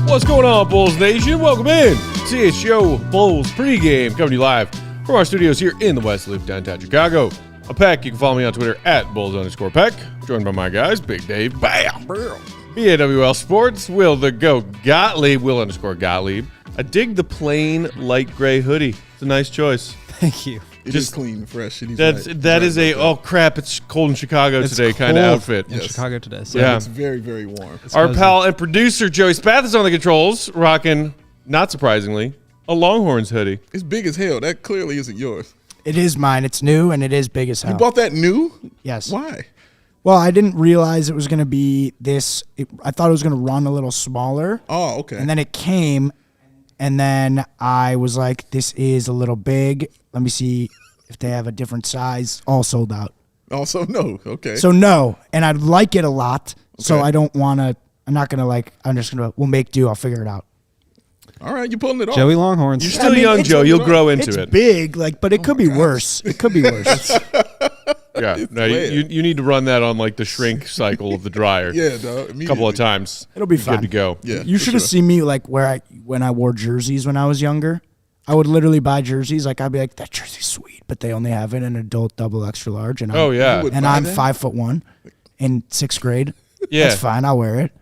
What's going on, Bulls Nation? Welcome in. CHGO Bulls pregame coming to you live from our studios here in the West Loop, downtown Chicago. I'm Peck. You can follow me on Twitter at Bulls_Peck. Joined by my guys, Big Dave, bam, BAWL Sports, Will the Goat Gottlieb, Will_Gottlieb. I dig the plain light gray hoodie. It's a nice choice. Thank you. It is clean and fresh. That is a oh crap, it's cold in Chicago today kind of outfit. In Chicago today. So yeah, it's very, very warm. Our pal and producer Joey Spath is on the controls, rocking, not surprisingly, a Longhorns hoodie. It's big as hell. That clearly isn't yours. It is mine. It's new and it is big as hell. You bought that new? Yes. Why? Well, I didn't realize it was going to be this. I thought it was going to run a little smaller. Oh, okay. And then it came, and then I was like, this is a little big. Let me see if they have a different size. All sold out. Also, no. Okay. So no, and I like it a lot. So Okay. I don't want to. I'm not gonna I'm just gonna. We'll make do. I'll figure it out. All right, you're pulling it off. Joey Longhorns. You're still young, Joe. You'll grow into it's it. big, but it could be worse. It could be worse. Yeah, no, you need to run that on like the shrink cycle of the dryer. Yeah, dog. A couple of times. It'll be Good fun to go. Yeah, You should have seen me when I wore jerseys when I was younger. I would literally buy jerseys. Like I'd be like, that jersey's sweet, but they only have it in adult double extra large. And Oh yeah, and I'm 5'1" in 6th grade. yeah. That's fine. I'll wear it.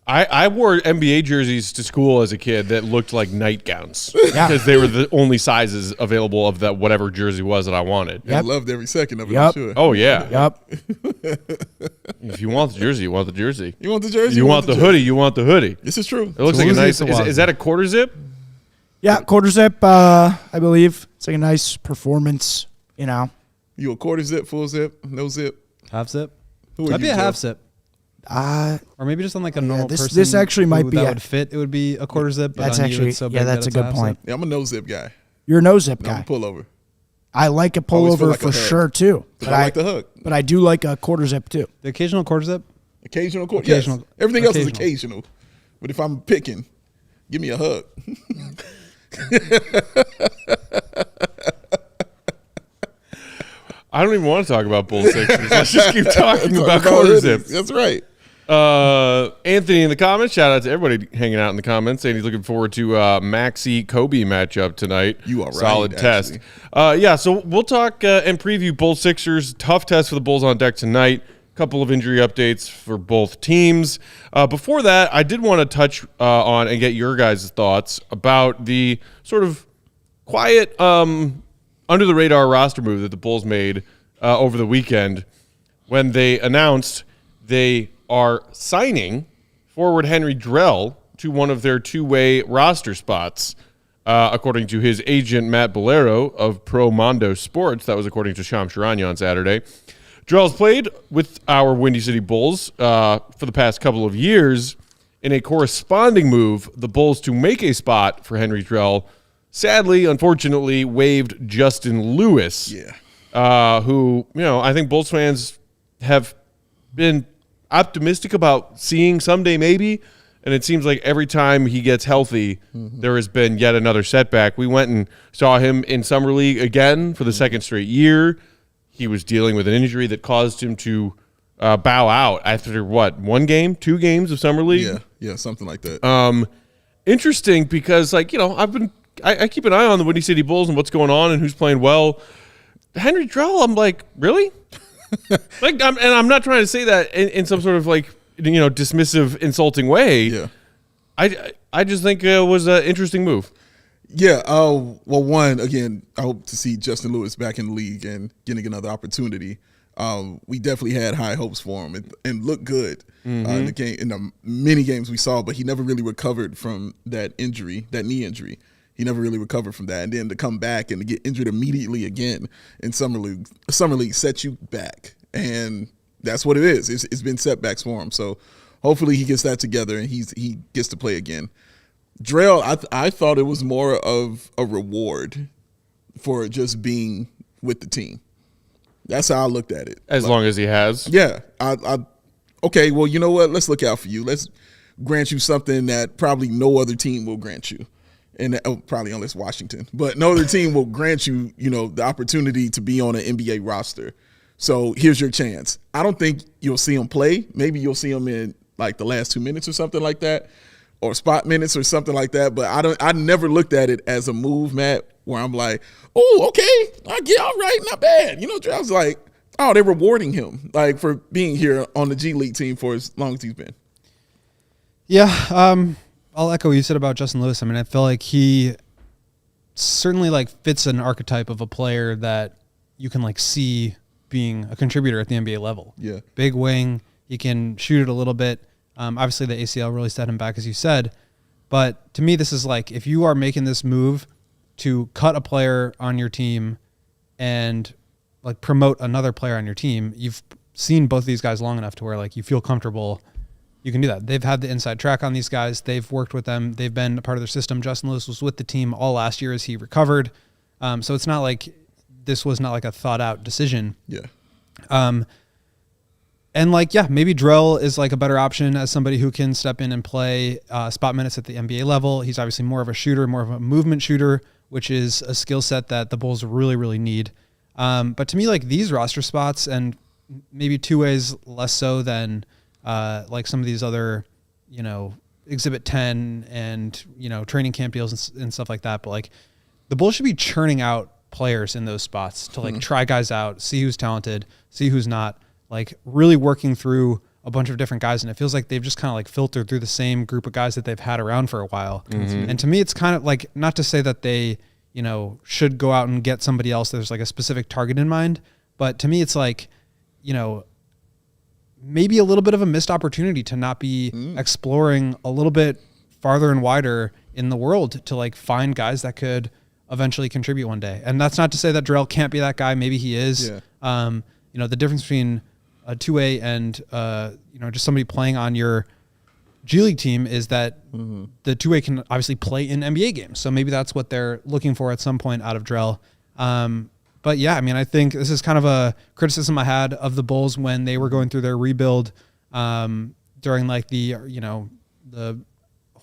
I wore NBA jerseys to school as a kid that looked like nightgowns Yeah. because they were the only sizes available of that whatever jersey was that I wanted. I loved every second of it. Yep. I'm sure. Oh yeah. Yup. If you want the jersey, you want the jersey. You want the jersey? You want the hoodie, you want the hoodie. This is true. It looks So like a we'll nice. see if it's a Is that a quarter zip? Yeah, quarter zip. I believe it's like a nice performance. You know. You a quarter zip, full zip, no zip? Half zip. Who are That'd be you, a Joe? half zip. Or maybe just on like a normal this- person. this actually might who be that a- would fit. It would be a quarter zip. But That's on you, actually it's so big that's that a it's good half point. zip. Yeah, I'm a no zip guy. You're a no zip No, I'm guy. a pullover. I like a Always feel pullover like a for hug. sure too. But I like the hook. But I do like a quarter zip too. The occasional quarter zip. Occasional quarter. Occasional. Yes. Everything else is Occasional. occasional. But if I'm picking, give me a hug. I don't even want to talk about Bulls Sixers. Let's just keep talking about quarter hoodies. zips. That's right. Anthony in the comments. Shout out to everybody hanging out in the comments, saying he's looking forward to Maxey Coby matchup tonight. You are right, Solid test. Yeah, so we'll talk and preview Bulls Sixers. Tough test for the Bulls on deck tonight. Couple of injury updates for both teams. Before that, I did want to touch on and get your guys' thoughts about the sort of quiet, under the radar roster move that the Bulls made over the weekend when they announced they are signing forward Henri Drell to one of their two-way roster spots, according to his agent Matt Bolero of Pro Mondo Sports. That was according to Shams Charania on Saturday. Drell's played with our Windy City Bulls for the past couple of years. In a corresponding move, the Bulls to make a spot for Henri Drell sadly, unfortunately, waived Justin Lewis, who, I think Bulls fans have been optimistic about seeing someday maybe, and it seems like every time he gets healthy, there has been yet another setback. We went and saw him in Summer League again for the second straight year. He was dealing with an injury that caused him to bow out after, one game, 2 games of Summer League? Yeah, something like that. Interesting because, I keep an eye on the Windy City Bulls and what's going on and who's playing well. Henri Drell, I'm like, really? I'm not trying to say that in some sort of dismissive, insulting way. Yeah. I just think it was an interesting move. Yeah. Well, one, again, I hope to see Justin Lewis back in the league and getting another opportunity. We definitely had high hopes for him and looked good in the game, in the many games we saw, but he never really recovered from that injury, that knee injury. He never really recovered from that. And then to come back and to get injured immediately again in summer league sets you back. And that's what it is. It's been setbacks for him. So hopefully he gets that together and he gets to play again. Drell, I thought it was more of a reward for just being with the team. That's how I looked at it. As long as he has. Yeah. Okay, well, you know what? Let's look out for you. Let's grant you something that probably no other team will grant you. And probably unless Washington. But no other team will grant you, the opportunity to be on an NBA roster. So here's your chance. I don't think you'll see him play. Maybe you'll see him in like the last 2 minutes or something like that, or spot minutes or something like that. But I never looked at it as a move, Matt, where I'm like, oh, okay, I get all right, not bad. Drell's like, oh, they're rewarding him like for being here on the G League team for as long as he's been. Yeah, I'll echo what you said about Justin Lewis. I mean, I feel like he certainly like fits an archetype of a player that you can like see being a contributor at the NBA level. Yeah. Big wing. He can shoot it a little bit. Obviously, the ACL really set him back, as you said. But to me, this is like if you are making this move to cut a player on your team and like promote another player on your team, you've seen both of these guys long enough to where like you feel comfortable you can do that. They've had the inside track on these guys. They've worked with them. They've been a part of their system. Justin Lewis was with the team all last year as he recovered. So it's not like this was not like a thought out decision. Yeah. And like, yeah, maybe Drell is like a better option as somebody who can step in and play spot minutes at the NBA level. He's obviously more of a shooter, more of a movement shooter, which is a skill set that the Bulls really, really need. But to me, like these roster spots and maybe two ways less so than like some of these other, Exhibit 10 and, training camp deals and stuff like that. But like the Bulls should be churning out players in those spots to like try guys out, see who's talented, see who's not, like really working through a bunch of different guys. And it feels like they've just kind of like filtered through the same group of guys that they've had around for a while. Mm-hmm. And to me, it's kind of like, not to say that they, should go out and get somebody else. There's like a specific target in mind, but to me, it's like, maybe a little bit of a missed opportunity to not be exploring a little bit farther and wider in the world to like find guys that could eventually contribute one day. And that's not to say that Drell can't be that guy. Maybe he is. Yeah. The difference between a two-way and, just somebody playing on your G League team is that the two-way can obviously play in NBA games. So maybe that's what they're looking for at some point out of Drell. But yeah, I mean, I think this is kind of a criticism I had of the Bulls when they were going through their rebuild during like the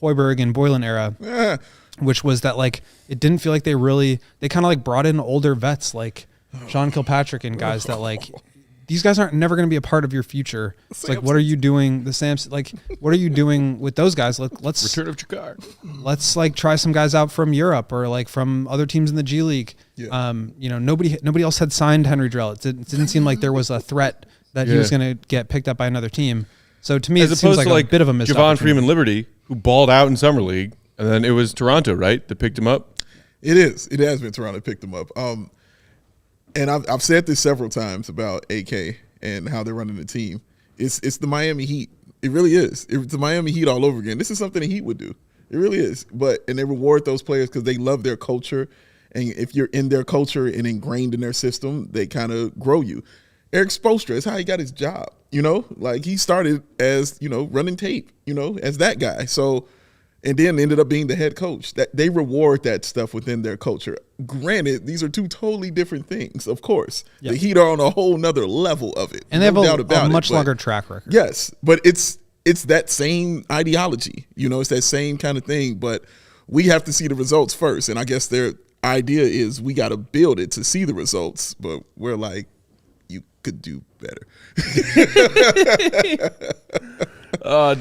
Hoiberg and Boylan era, which was that like it didn't feel like they kind of like brought in older vets like Sean Kilpatrick and guys that like these guys aren't never going to be a part of your future. It's like, what are you doing? What are you doing with those guys? Let's Return of Chicago. Let's like try some guys out from Europe or like from other teams in the G League. Yeah. Nobody else had signed Henri Drell. It didn't seem like there was a threat that he was going to get picked up by another team. So to me, it seems like a bit of a missed Javon opportunity. Freeman Liberty, who balled out in summer league, and then it was Toronto, right, that picked him up. It is. It has been Toronto that picked him up. And I've said this several times about AK and how they're running the team. It's the Miami Heat. It really is. It's the Miami Heat all over again. This is something the Heat would do. It really is. And they reward those players because they love their culture. And if you're in their culture and ingrained in their system, they kind of grow you. Eric Spoelstra is how he got his job. Like he started as, running tape, as that guy. So, and then ended up being the head coach. That they reward that stuff within their culture. Granted, these are two totally different things, of course. Yep. The Heat are on a whole nother level of it. And they have a much longer track record. Yes, but it's that same ideology. It's that same kind of thing. But we have to see the results first. And I guess their idea is we got to build it to see the results. But we're like, you could do better.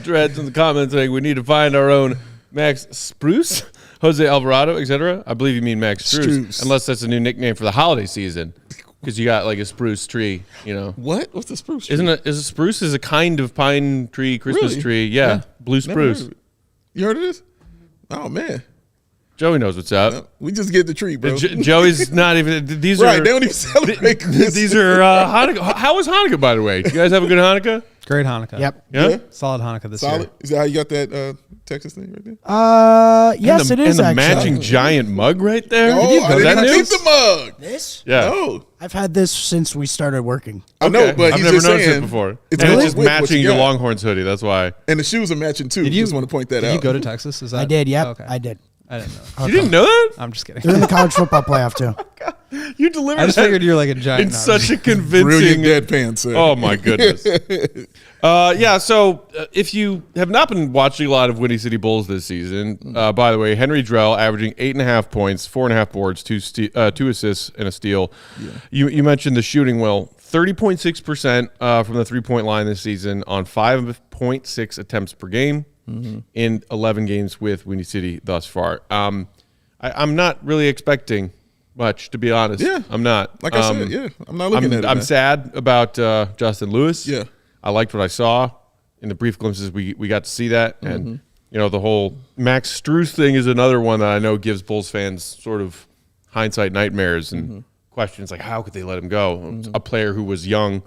Dreads in the comments saying we need to find our own Max Spruce, Jose Alvarado, etc. I believe you mean Max Spruce, unless that's a new nickname for the holiday season, because you got like a spruce tree, What? What's the spruce tree? Isn't it? Is a spruce is a kind of pine tree, Christmas tree? Yeah, blue spruce. You heard of this? Oh man, Joey knows what's up. We just get the treat, bro. Joey's not even. These right, are they don't even celebrate Christmas. these are Hanukkah. How was Hanukkah, by the way? Did you guys have a good Hanukkah? Great Hanukkah. Yep. Yeah. Solid Hanukkah this Solid. year. Is that how you got that Texas thing right there? Yes, it is and the actually. matching giant mug right there. Oh, I Is that didn't news? keep the mug. This? Yeah. No. I've had this since we started working. I know, Okay. but I've he's never just noticed saying it before. it's And really it's just quick what matching you your got. Longhorns hoodie. That's why. And the shoes are matching too. Did you Just want to point that Did out. you go to Texas? Is that I did, yep. Okay. I did. I didn't know. You didn't know that? I'm just kidding. They're in the college football playoff too. You delivered. I just that figured you were like a giant. in no, such a Brilliant convincing. deadpan, sir. Oh my goodness. Yeah. So if you have not been watching a lot of Windy City Bulls this season, by the way, Henri Drell averaging 8.5 points, 4.5 boards, two assists and a steal. Yeah. You mentioned the shooting. Well, 30.6% from the 3-point line this season on 5.6 attempts per game in 11 games with Windy City thus far. I'm not really expecting much, to be honest. Yeah. I'm not. Like I said, yeah. I'm not looking at it. I'm man. sad about Justin Lewis. Yeah. I liked what I saw in the brief glimpses we got to see that. And, the whole Max Strus thing is another one that I know gives Bulls fans sort of hindsight nightmares and questions like, how could they let him go? A player who was young,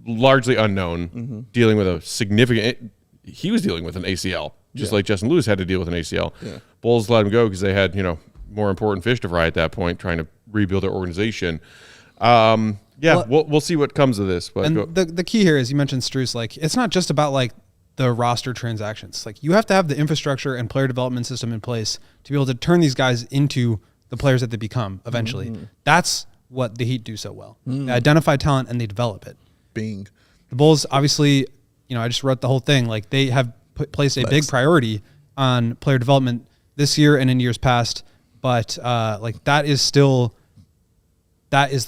largely unknown, dealing with a significant – he was dealing with an ACL, just like Justin Lewis had to deal with an ACL. Yeah. Bulls let him go because they had, more important fish to fry at that point, trying to rebuild their organization. We'll see what comes of this. But And the key here is you mentioned Strus. Like, it's not just about like the roster transactions. Like, you have to have the infrastructure and player development system in place to be able to turn these guys into the players that they become eventually. That's what the Heat do so well. They identify talent and they develop it. Bing. The Bulls, obviously, I just wrote the whole thing. Like, they have placed a big priority on player development this year and in years past. But that is the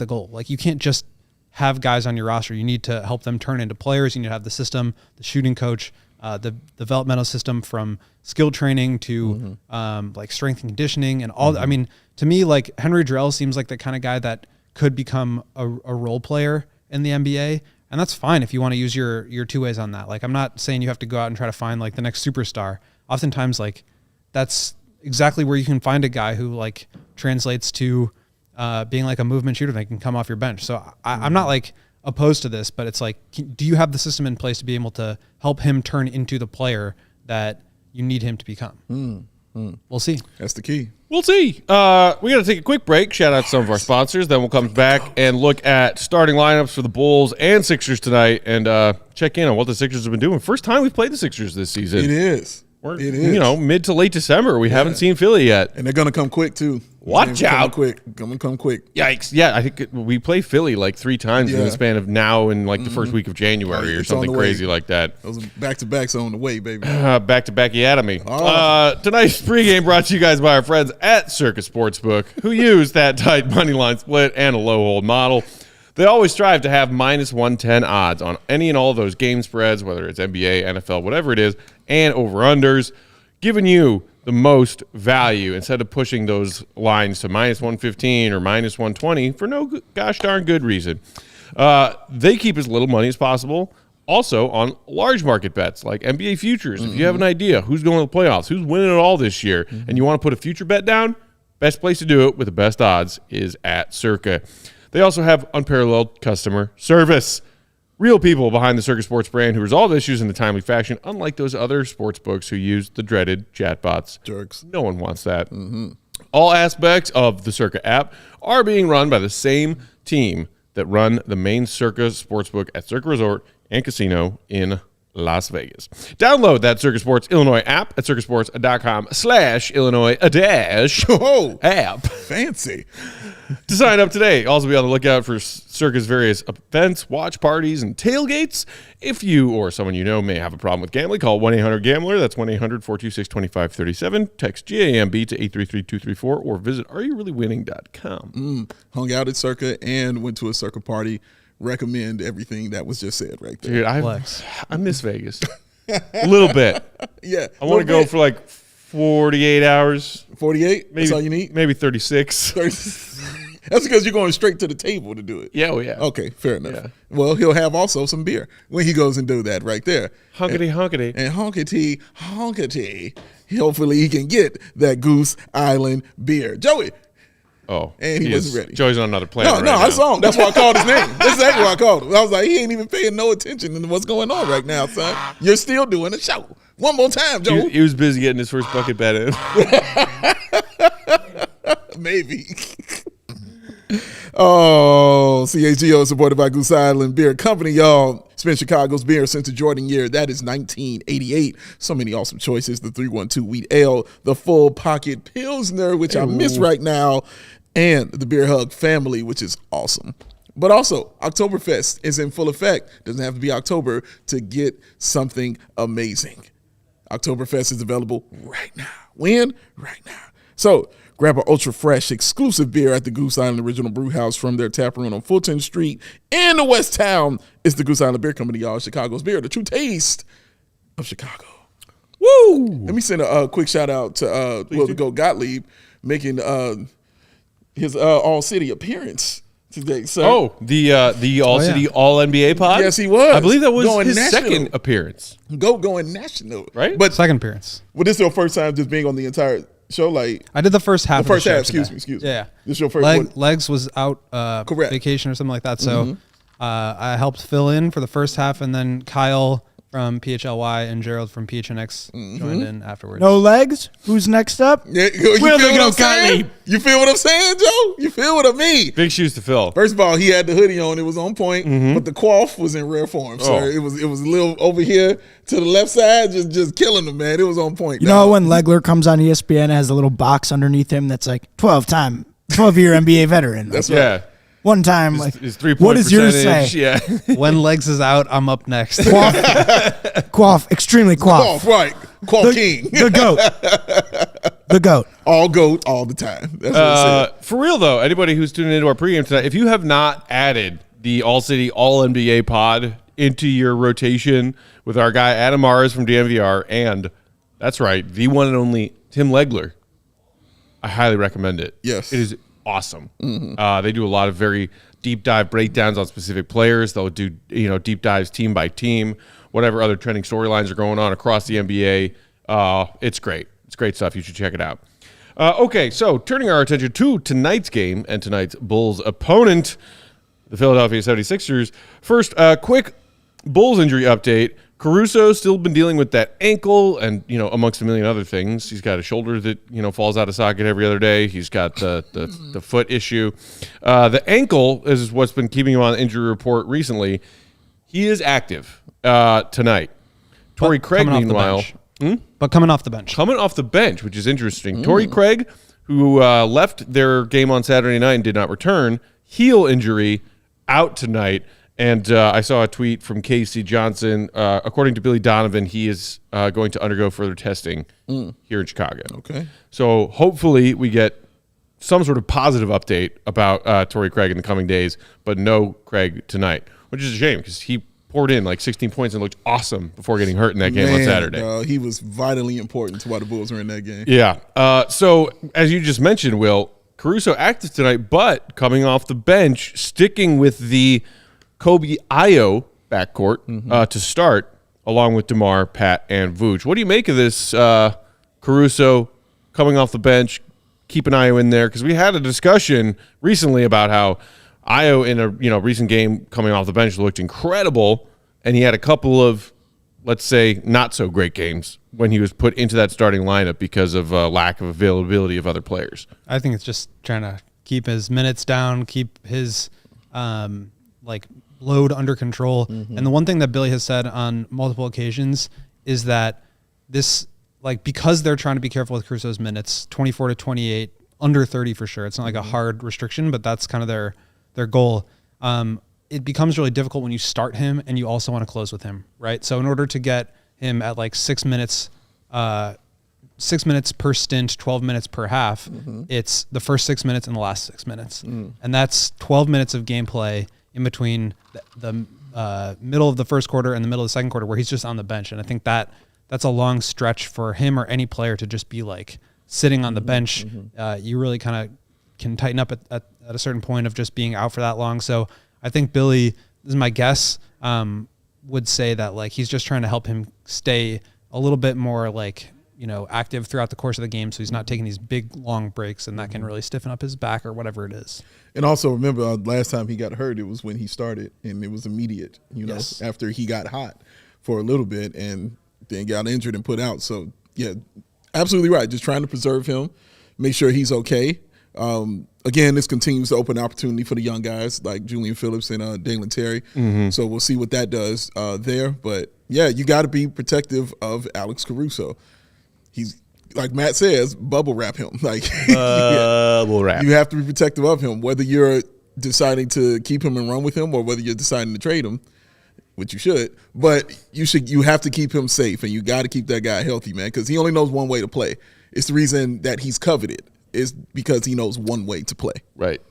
goal. Like, you can't just have guys on your roster. You need to help them turn into players. You need to have the system, the shooting coach, the developmental system from skill training to like strength and conditioning and all. I mean, to me, like, Henri Drell seems like the kind of guy that could become a role player in the NBA. And that's fine if you want to use your two ways on that. Like, I'm not saying you have to go out and try to find like the next superstar. Oftentimes, like, that's exactly where you can find a guy who like translates to being like a movement shooter that can come off your bench. So I'm not like opposed to this, but it's like, do you have the system in place to be able to help him turn into the player that you need him to become? We'll see. That's the key. we'll see. We got to take a quick break. Shout out to some of our sponsors. Then we'll come back and look at starting lineups for the Bulls and Sixers tonight and check in on what the Sixers have been doing. First time we've played the Sixers this season. It is. We're, It is. mid to late December. We haven't seen Philly yet. And they're going to come quick, too. Watch out. Quick. Going to come quick. Yikes. Yeah, I think we play Philly like 3 times in the span of now and like the first week of January or It's on something the way. crazy like that. Those back-to-backs on the way, baby. Back-to-back me. Oh. Tonight's pregame brought to you guys by our friends at Circus Sportsbook, who use that tight money line split and a low hold model. They always strive to have minus 110 odds on any and all of those game spreads, whether it's NBA, NFL, whatever it is, and over-unders, giving you the most value instead of pushing those lines to minus 115 or minus 120 for no gosh darn good reason. They keep as little money as possible. Also on large market bets like NBA futures. If you have an idea who's going to the playoffs, who's winning it all this year, and you want to put a future bet down, best place to do it with the best odds is at Circa. They also have unparalleled customer service. Real people behind the Circa Sports brand who resolve issues in a timely fashion, unlike those other sports books who use the dreaded chatbots. Jerks. No one wants that. All aspects of the Circa app are being run by the same team that run the main Circa Sportsbook at Circa Resort and Casino in Las Vegas. Download that Circa Sports Illinois app at circasports.com/Illinois-app Fancy. to sign up today. Also be on the lookout for Circa's various events, watch parties, and tailgates. If you or someone you know may have a problem with gambling, call 1-800-GAMBLER. That's 1-800-426-2537. Text GAMB to 833-234 or visit areyoureallywinning.com. Hung out at Circa and went to a Circa party. Recommend everything that was just said right there. Dude, I miss Vegas. A little bit. Yeah. I want to go for like 48 hours. 48? Maybe, That's all you need? Maybe 36. That's because you're going straight to the table to do it. Yeah, oh yeah. Okay, fair enough. Yeah. Well, he'll have also some beer when he goes and do that right there. Hunkety. And honkety. hopefully he can get that Goose Island beer. Joey. Oh, And he wasn't ready. Joey's on another planet. No, right I now. saw him. That's why I called his name. That's exactly why I called him. I was like, he ain't even paying no attention to what's going on right now, son. You're still doing a show. One more time, Joe. He was busy getting his first bucket bet in. Maybe. Oh, CHGO is supported by Goose Island Beer Company, y'all. It's been Chicago's beer since the Jordan year. That is 1988. So many awesome choices. The 312 Wheat Ale, the Full Pocket Pilsner, which I miss right now, and the Beer Hug Family, which is awesome. But also, Oktoberfest is in full effect. Doesn't have to be October to get something amazing. Oktoberfest is available right now. When? Right now. So grab an ultra fresh exclusive beer at the Goose Island Original Brew House from their tap room on Fulton Street in the West Town. It's the Goose Island Beer Company, y'all. Chicago's beer, the true taste of Chicago. Woo! Let me send a quick shout out to Will the Goat Gottlieb making his All City appearance today. So, Oh, the All City All NBA pod. Yes, he was. I believe that was Going his national. second appearance. Goat going national, Right? But Second appearance. this is your first time just being on the entire show, like. I did the first half. The first of the half, show excuse today. me. Yeah. This is your first one. Legs was out Correct. vacation or something like that. So I helped fill in for the first half, and then Kyle from PHLY and Gerald from PHNX joined in afterwards. No legs? Who's next up? Yeah, you Will feel the what I'm Goat saying? Gottlieb. You feel what I'm saying, Joe? You feel what I mean? Big shoes to fill. First of all, he had the hoodie on; it was on point, but the coif was in rare form. So Oh. it was a little over here to the left side, just killing him, man. It was on point. You know when Legler comes on ESPN and has a little box underneath him that's like 12-year NBA veteran. That's right. Yeah. One time, like, His 3-point what does yours say? percentage, Yeah. When Legs is out, I'm up next. Quaff, extremely quaff. Coif, right? Coif King, The goat. The goat. all goat, all the time. That's what it said. For real though, anybody who's tuning into our pregame tonight, if you have not added the All City All NBA pod into your rotation with our guy Adam Mares from DMVR, and that's right, the one and only Tim Legler, I highly recommend it. Yes. It is awesome. They do a lot of very deep dive breakdowns on specific players. They'll do deep dives team by team, whatever other trending storylines are going on across the NBA. It's great. It's great stuff. You should check it out. Okay, so turning our attention to tonight's game and tonight's Bulls opponent, the Philadelphia 76ers. First, quick Bulls injury update. Caruso's still been dealing with that ankle and, amongst a million other things. He's got a shoulder that, falls out of socket every other day. He's got the foot issue. The ankle is what's been keeping him on the injury report recently. He is active tonight. Torrey Craig, meanwhile. But coming off the bench. Coming off the bench, which is interesting. Torrey Craig, who left their game on Saturday night and did not return, heel injury, out tonight. And I saw a tweet from Casey Johnson. According to Billy Donovan, he is going to undergo further testing here in Chicago. Okay. So hopefully we get some sort of positive update about Torrey Craig in the coming days, but no Craig tonight, which is a shame because he poured in like 16 points and looked awesome before getting hurt in that game on Saturday. He was vitally important to why the Bulls were in that game. Yeah. So as you just mentioned, Will, Caruso active tonight, but coming off the bench, sticking with the Coby Io backcourt to start, along with DeMar, Pat, and Vooch. What do you make of this Caruso coming off the bench, keeping Io in there? Because we had a discussion recently about how Io in a recent game coming off the bench looked incredible, and he had a couple of, let's say, not so great games when he was put into that starting lineup because of lack of availability of other players. I think it's just trying to keep his minutes down, keep his load under control. And the one thing that Billy has said on multiple occasions is that this, because they're trying to be careful with Caruso's minutes, 24 to 28, under 30 for sure. It's not like a hard restriction, but that's kind of their goal. It becomes really difficult when you start him and you also want to close with him, right? So in order to get him at 6 minutes, 6 minutes per stint, 12 minutes per half, it's the first 6 minutes and the last 6 minutes. And that's 12 minutes of gameplay in between the middle of the first quarter and the middle of the second quarter where he's just on the bench. And I think that's a long stretch for him or any player to just be sitting on the bench. You really kind of can tighten up at a certain point of just being out for that long. So I think Billy, this is my guess, would say that he's just trying to help him stay a little bit more active throughout the course of the game, so he's not taking these big long breaks, and that can really stiffen up his back or whatever it is. And also remember, last time he got hurt, it was when he started, and it was immediate. Yes. After he got hot for a little bit and then got injured and put out. So yeah, absolutely right. Just trying to preserve him, make sure he's okay. Again, this continues to open opportunity for the young guys like Julian Phillips and Dalen Terry. So we'll see what that does there. But yeah, you got to be protective of Alex Caruso. He's, like Matt says, bubble wrap him. Like Bubble wrap. You have to be protective of him, whether you're deciding to keep him and run with him or whether you're deciding to trade him, which you should. But you have to keep him safe, and you got to keep that guy healthy, man, because he only knows one way to play. It's the reason that he's coveted is because he knows one way to play. Right.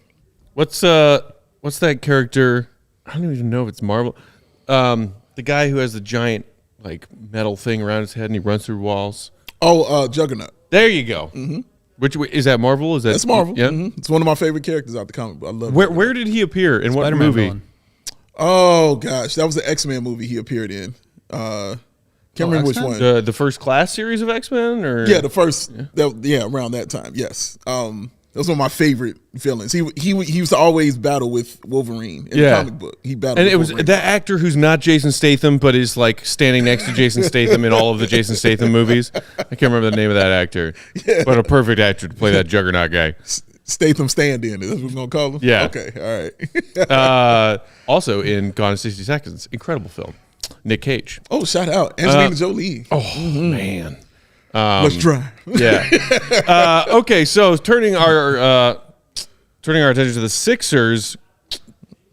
What's that character? I don't even know if it's Marvel. The guy who has the giant like metal thing around his head and he runs through walls. Oh, Juggernaut. There you go. Mm-hmm. Which is that Marvel? That's Marvel. Yeah, It's one of my favorite characters out the comic book. I love. Where did he appear in what Spider-Man movie? villain. Oh gosh, that was the X-Men movie he appeared in. Can't remember which X-Men? one. The first class series of X-Men, or Yeah, the first. Yeah, around that time. Yes. That was one of my favorite villains. He used to always battle with Wolverine in the comic book. He battled, and with it was Wolverine. that actor who's not Jason Statham, but is like standing next to Jason Statham in all of the Jason Statham movies. I can't remember the name of that actor, but a perfect actor to play that Juggernaut guy. Statham stand-in. Is that what we're gonna call him? Yeah. Okay. All right. Also in Gone in 60 Seconds, incredible film. Nick Cage. Oh, shout out Angelina Jolie. Oh man. Let's try. Yeah. Okay, so turning our attention to the Sixers,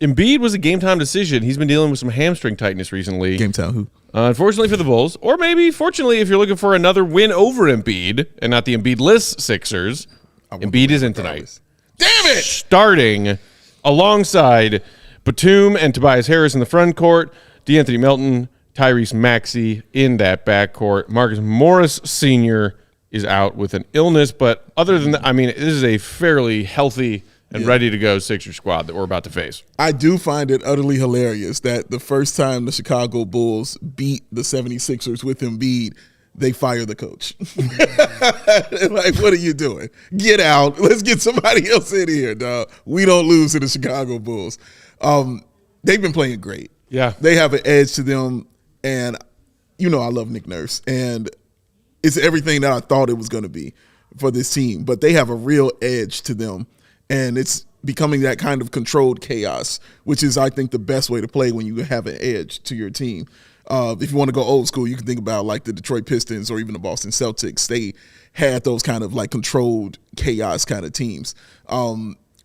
Embiid was a game time decision. He's been dealing with some hamstring tightness recently. Game time. Who? Unfortunately for the Bulls, or maybe fortunately if you're looking for another win over Embiid and not the Embiid-less Sixers, Embiid is in tonight. Damn it! Starting alongside Batum and Tobias Harris in the front court, DeAnthony Melton, Tyrese Maxey in that backcourt. Marcus Morris Sr. is out with an illness, but other than that, I mean, this is a fairly healthy and ready to go Sixers squad that we're about to face. I do find it utterly hilarious that the first time the Chicago Bulls beat the 76ers with Embiid, they fire the coach. Like, what are you doing? Get out. Let's get somebody else in here, dog. We don't lose to the Chicago Bulls. They've been playing great. Yeah. They have an edge to them. And, I love Nick Nurse. And it's everything that I thought it was going to be for this team. But they have a real edge to them. And it's becoming that kind of controlled chaos, which is, I think, the best way to play when you have an edge to your team. If you want to go old school, you can think about like the Detroit Pistons or even the Boston Celtics. They had those kind of like controlled chaos kind of teams.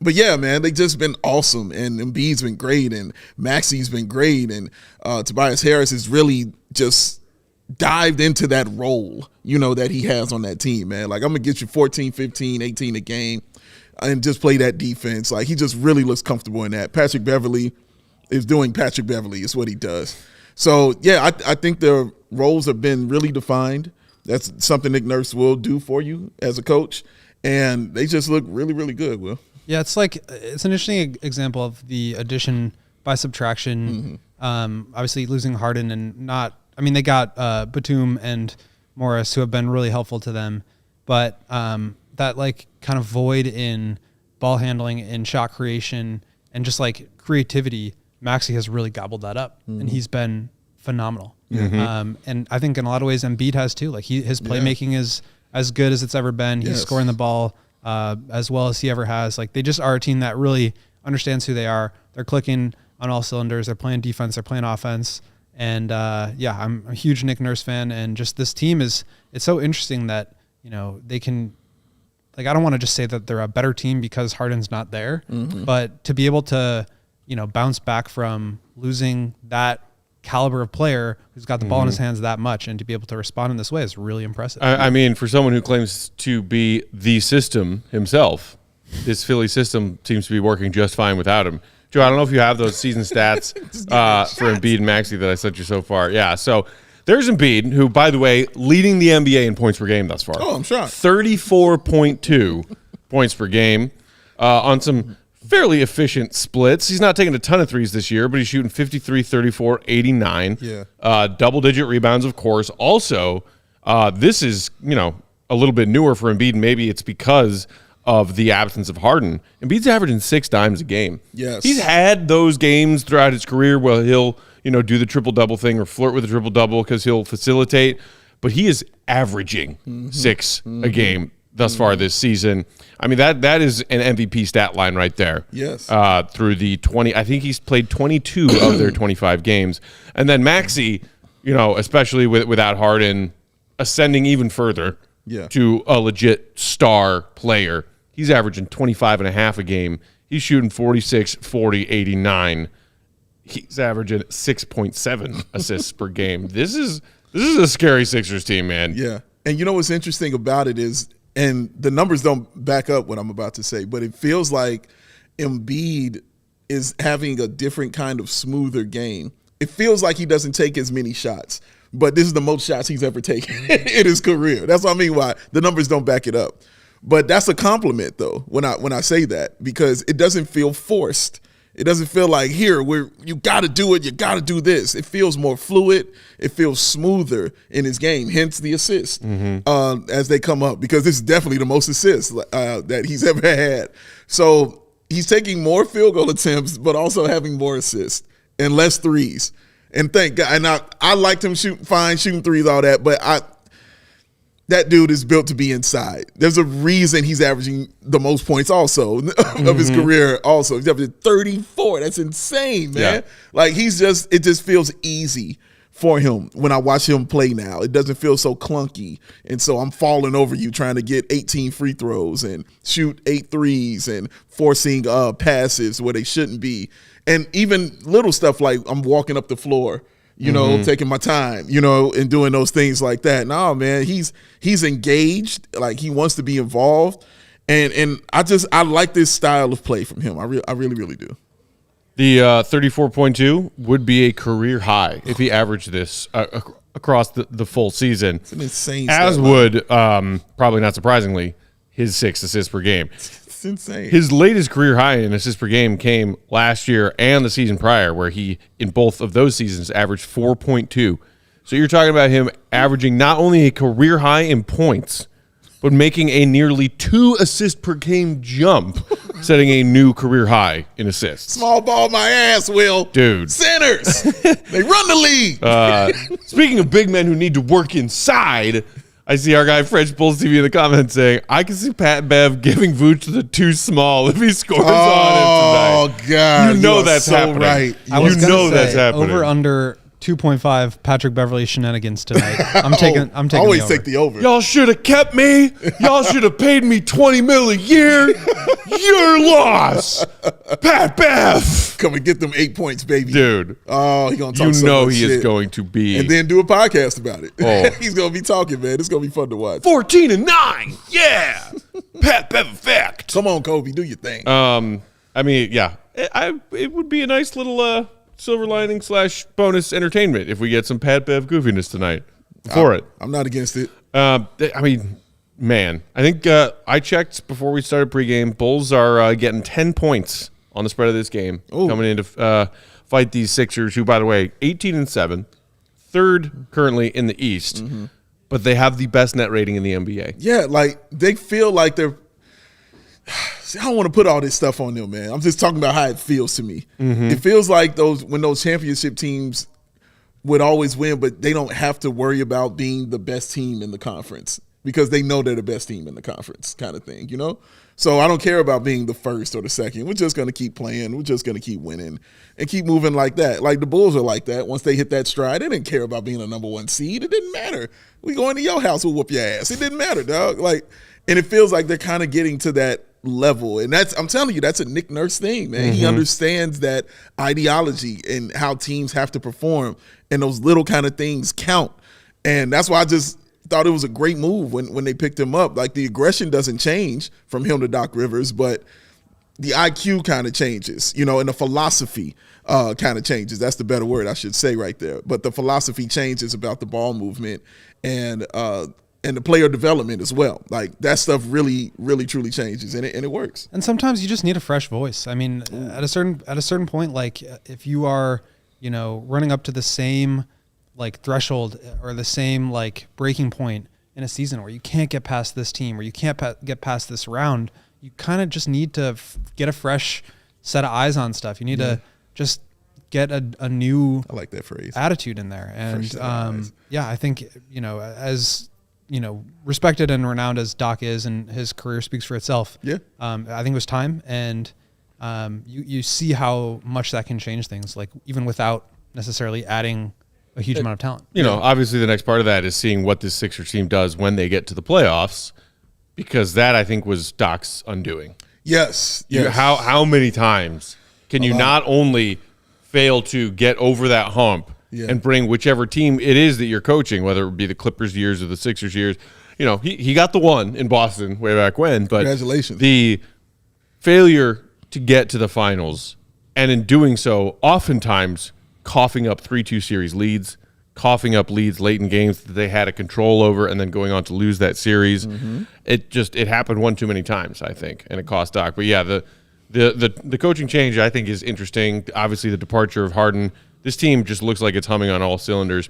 But yeah, man, they just been awesome, and Embiid's been great, and Maxey's been great, and Tobias Harris has really just dived into that role, that he has on that team, man. Like, I'm going to get you 14, 15, 18 a game and just play that defense. Like, he just really looks comfortable in that. Patrick Beverley is doing Patrick Beverley is what he does. So, yeah, I think their roles have been really defined. That's something Nick Nurse will do for you as a coach, and they just look really, really good, Will. Yeah, it's an interesting example of the addition by subtraction. Obviously, losing Harden and they got Batum and Morris, who have been really helpful to them, but that like kind of void in ball handling and shot creation and just like creativity, Maxey has really gobbled that up, and he's been phenomenal. And I think in a lot of ways, Embiid has too. Like his playmaking is as good as it's ever been. He's scoring the ball as well as he ever has. Like, they just are a team that really understands who they are. They're clicking on all cylinders. They're playing defense. They're playing offense. And I'm a huge Nick Nurse fan. And just this team it's so interesting that, they can, like, I don't want to just say that they're a better team because Harden's not there, but to be able to, bounce back from losing that caliber of player who's got the ball in his hands that much, and to be able to respond in this way is really impressive. I mean, for someone who claims to be the system himself, this Philly system seems to be working just fine without him. Joe, I don't know if you have those season stats for Embiid and Maxey that I sent you so far. Yeah, so there's Embiid, who, by the way, leading the NBA in points per game thus far. Oh, I'm shocked. 34.2 points per game on some fairly efficient splits. He's not taking a ton of threes this year, but he's shooting 53, 34, 89. Yeah. Double-digit rebounds, of course. Also, This is, a little bit newer for Embiid. Maybe it's because of the absence of Harden. Embiid's averaging 6 dimes a game. Yes. He's had those games throughout his career where he'll, do the triple-double thing or flirt with a triple-double because he'll facilitate. But he is averaging 6 a game thus far this season. I mean, that is an MVP stat line right there. Yes. Through the 20, I think he's played 22 of their 25 games. And then Maxey, especially without Harden, ascending even further to a legit star player. He's averaging 25 and a half a game. He's shooting 46, 40, 89. He's averaging 6.7 assists per game. This is a scary Sixers team, man. Yeah. And what's interesting about it is, and the numbers don't back up what I'm about to say, but it feels like Embiid is having a different kind of smoother game. It feels like he doesn't take as many shots, but this is the most shots he's ever taken in his career. That's what I mean why the numbers don't back it up. But that's a compliment, though, when I say that, because it doesn't feel forced. It doesn't feel like, you got to do it, you got to do this. It feels more fluid. It feels smoother in his game, hence the assists as they come up, because this is definitely the most assists that he's ever had. So he's taking more field goal attempts, but also having more assists and less threes. And thank God. And I liked him shooting threes, all that, but that dude is built to be inside. There's a reason he's averaging the most points also of his career also. He's averaging 34. That's insane, man. Yeah. Like it just feels easy for him when I watch him play now. It doesn't feel so clunky. And so I'm falling over you trying to get 18 free throws and shoot 8 threes and forcing passes where they shouldn't be. And even little stuff like I'm walking up the floor, taking my time, and doing those things like that. No, man, he's engaged. Like, he wants to be involved. And I like this style of play from him. I really, really do. The 34.2 would be a career high if he averaged this across the full season. It's an insane As stat would, probably not surprisingly, his 6 assists per game. It's insane. His latest career high in assists per game came last year and the season prior, where he, in both of those seasons, averaged 4.2. So you're talking about him averaging not only a career high in points, but making a nearly 2 assist per game jump, setting a new career high in assists. Small ball my ass, Will. Dude. Centers. They run the league. Speaking of big men who need to work inside, I see our guy French Bulls TV in the comments saying, I can see Pat Bev giving Vooch the too small if he scores on him tonight. Oh, God. You know are that's so happening. Right. I was gonna say, that's happening. over under 2.5 Patrick Beverley shenanigans tonight. I'm taking Always the over. take the over. Y'all should have kept me. Y'all should have paid me $20 million a year. Your loss. Pat Bev. Come and get them 8 points, baby. Dude. Oh, he's going to talk so much he shit. is going to be. And then do a podcast about it. Oh. He's going to be talking, man. It's going to be fun to watch. 14-9. Yeah. Pat Bev effect. Come on, Coby. Do your thing. I mean, yeah. It would be a nice little silver lining / bonus entertainment if we get some Pat Bev goofiness tonight for it. I'm not against it. I mean, man, I think I checked before we started pregame. Bulls are getting 10 points on the spread of this game coming in to fight these Sixers, who, by the way, 18-7, third currently in the East, but they have the best net rating in the NBA. Yeah, like they feel like they're – I don't want to put all this stuff on them, man. I'm just talking about how it feels to me. It feels like when those championship teams would always win, but they don't have to worry about being the best team in the conference because they know they're the best team in the conference kind of thing, So I don't care about being the first or the second. We're just going to keep playing. We're just going to keep winning and keep moving like that. Like the Bulls are like that. Once they hit that stride, they didn't care about being a number 1 seed. It didn't matter. We go into your house, we'll whoop your ass. It didn't matter, dog. And it feels like they're kind of getting to that level. And I'm telling you, that's a Nick Nurse thing, man. He understands that ideology and how teams have to perform, and those little kind of things count. And that's why I just thought it was a great move when they picked him up. Like, the aggression doesn't change from him to Doc Rivers, but the IQ kind of changes, and the philosophy kind of changes. That's the better word I should say right there. But the philosophy changes about the ball movement and the player development as well. Like, that stuff really, really, truly changes, and it works. And sometimes you just need a fresh voice. I mean, at a certain point, like if you are, running up to the same like threshold or the same like breaking point in a season where you can't get past this team or you can't get past this round. You kind of just need to get a fresh set of eyes on stuff. You need to just get a new I like that phrase. attitude in there. And I think, as respected and renowned as Doc is, and his career speaks for itself. Yeah. I think it was time, and you see how much that can change things, like even without necessarily adding a huge amount of talent. Obviously the next part of that is seeing what this Sixers team does when they get to the playoffs, because that I think was Doc's undoing. Yes. How many times can you not only fail to get over that hump and bring whichever team it is that you're coaching, whether it be the Clippers years or the Sixers years? He got the one in Boston way back when, but congratulations. The failure to get to the finals, and in doing so, oftentimes coughing up 3-2 series leads, coughing up leads late in games that they had a control over, and then going on to lose that series. It happened one too many times, I think, and it cost Doc. But yeah, the coaching change I think is interesting. Obviously, the departure of Harden. This team just looks like it's humming on all cylinders.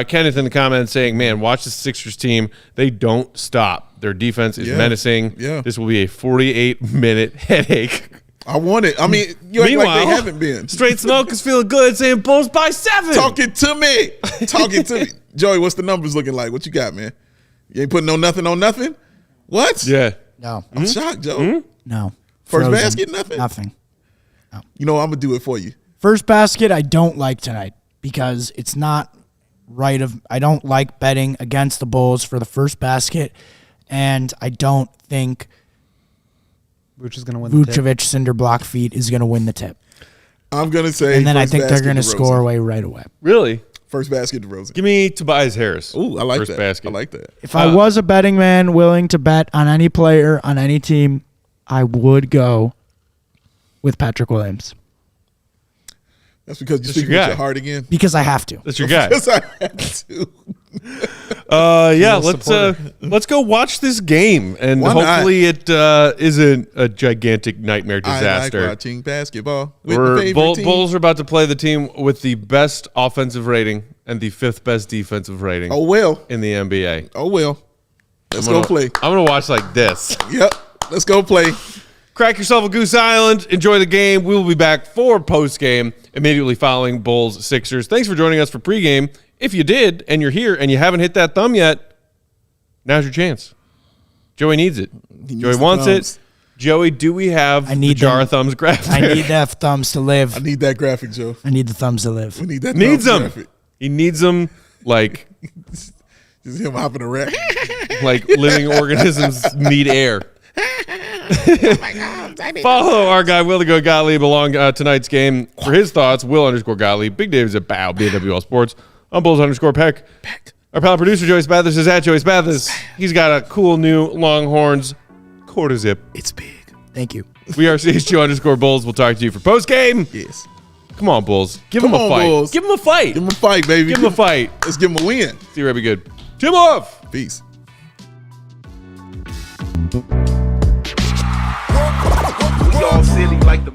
Kenneth in the comments saying, "Man, watch the Sixers team. They don't stop. Their defense is menacing. Yeah. This will be a 48-minute headache." I want it. I mean, you act like they haven't been. Straight Smoke is feeling good, saying Bulls by 7. Talking to me. Joey, what's the numbers looking like? What you got, man? You ain't putting nothing on nothing? What? Yeah. No. I'm shocked, Joe. No. First Frozen. basket, nothing? Nothing. I'm going to do it for you. First basket, I don't like tonight because it's not right. I don't like betting against the Bulls for the first basket, and I don't think Which is going to win the tip. Vucevic cinder block feet is going to win the tip. I'm going to say And then I first think they're basket going to DeRozan. score away right away. Really? First basket, DeRozan. Give me Tobias Harris. Ooh, I like First that. basket. I like that. If I was a betting man willing to bet on any player, on any team, I would go with Patrick Williams. That's because you're That's speaking your with guy. your heart again. Because I have to. That's your guy. Because I had to. Let's go watch this game, and Why not? hopefully it isn't a gigantic nightmare disaster. I like watching basketball with my favorite team. Bulls are about to play the team with the best offensive rating and the 5th best defensive rating Oh, well. in the NBA. Oh, well. Let's I'm go gonna- play. I'm going to watch like this. Yep. Let's go play. Crack yourself a Goose Island. Enjoy the game. We will be back for postgame immediately following Bulls Sixers. Thanks for joining us for pregame. If you did and you're here and you haven't hit that thumb yet, now's your chance. Joey needs it. Joey wants it. Joey, do we have the jar of thumbs graphic? I need the thumbs to live. I need that graphic, Joe. I need the thumbs to live. We need that Needs thumbs them. graphic. He needs them like Just him hopping around. like living organisms need air. Follow our guy Will the Go Gottlieb along tonight's game for his thoughts. Will_Gottlieb. Big Dave's at Bow BWL Sports on Bulls_Peck. Our pal producer Joey Spathis is at Joey Spathis. He's got a cool new Longhorns quarter zip. It's big. Thank you. We are CHGO_Bulls. We'll talk to you for post game. Yes. Come on, Bulls. Give Come them a on, fight. Bulls. Give them a fight. Give him a fight, baby. Give them a fight. Let's give him a win. See you, Rebbe Good. Tim off. Peace. We all silly like the